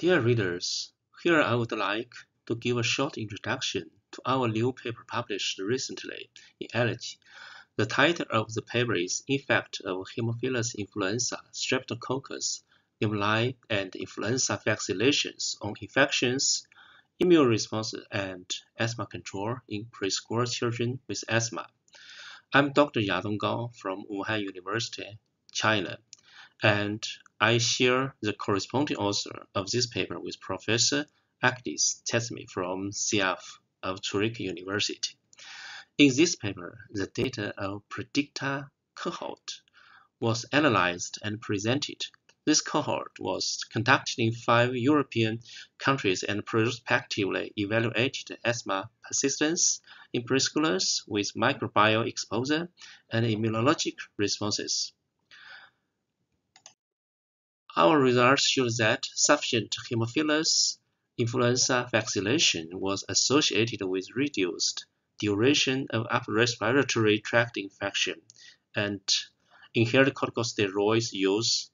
Dear readers, here I would like to give a short introduction to our new paper published recently in Allergy. The title of the paper is Effect of Haemophilus influenza, Streptococcus pneumoniae, and influenza vaccinations on infections, immune responses, and asthma control in preschool children with asthma. I'm Dr. Yadong Gao from Wuhan University, China, and I share the corresponding author of this paper with Professor Agnes Tesmi from CF of Zurich University. In this paper, the data of PreDicta cohort was analyzed and presented. This cohort was conducted in 5 European countries and prospectively evaluated asthma persistence in preschoolers with microbial exposure and immunologic responses. Our results show that sufficient Haemophilus influenza vaccination was associated with reduced duration of upper respiratory tract infection, and inhaled corticosteroids use.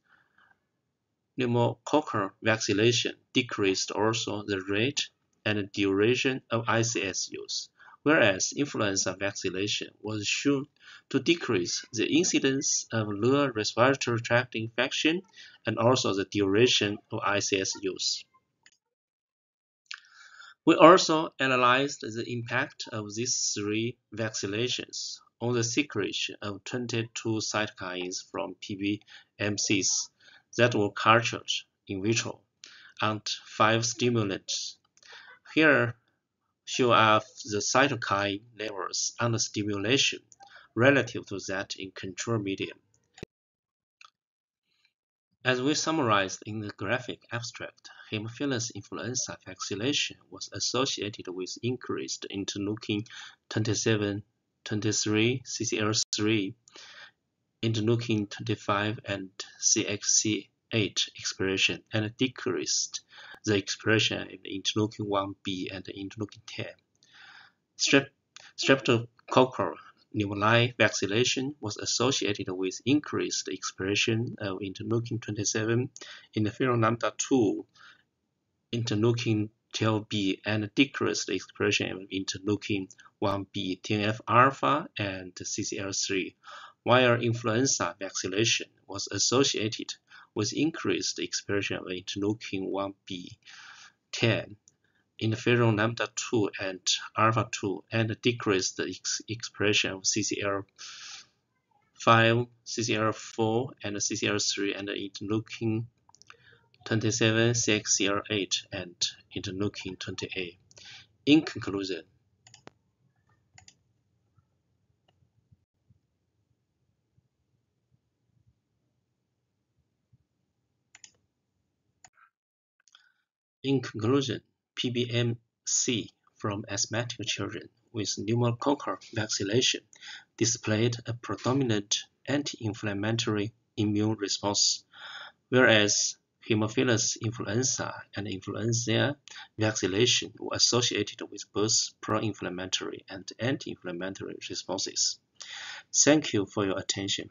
Pneumococcal vaccination decreased also the rate and duration of ICS use, whereas influenza vaccination was shown to decrease the incidence of lower respiratory tract infection and also the duration of ICS use. We also analyzed the impact of these 3 vaccinations on the secretion of 22 cytokines from PBMCs that were cultured in vitro and 5 stimulants. Here show up the cytokine levels under stimulation relative to that in control medium. As we summarized in the graphic abstract, Haemophilus influenza vaccination was associated with increased interleukin-27, 23, CCL3, interleukin-25, and CXC8 expression, and decreased the expression of interleukin-1b and interleukin-10. Streptococcal pneumoniae vaccination was associated with increased expression of interleukin-27, interferon lambda-2, interleukin-12b, and decreased expression of interleukin-1b, TNF-alpha, and CCL3, while influenza vaccination was associated with increased expression of interleukin-1b, 10, interferon lambda-2 and alpha-2, and decreased the expression of CCL5, CCL4, and CCL3, and interleukin-27, CXCL8, and interleukin-28. In conclusion, PBMC from asthmatic children with pneumococcal vaccination displayed a predominant anti-inflammatory immune response, whereas Haemophilus influenza and influenza vaccination were associated with both pro-inflammatory and anti-inflammatory responses. Thank you for your attention.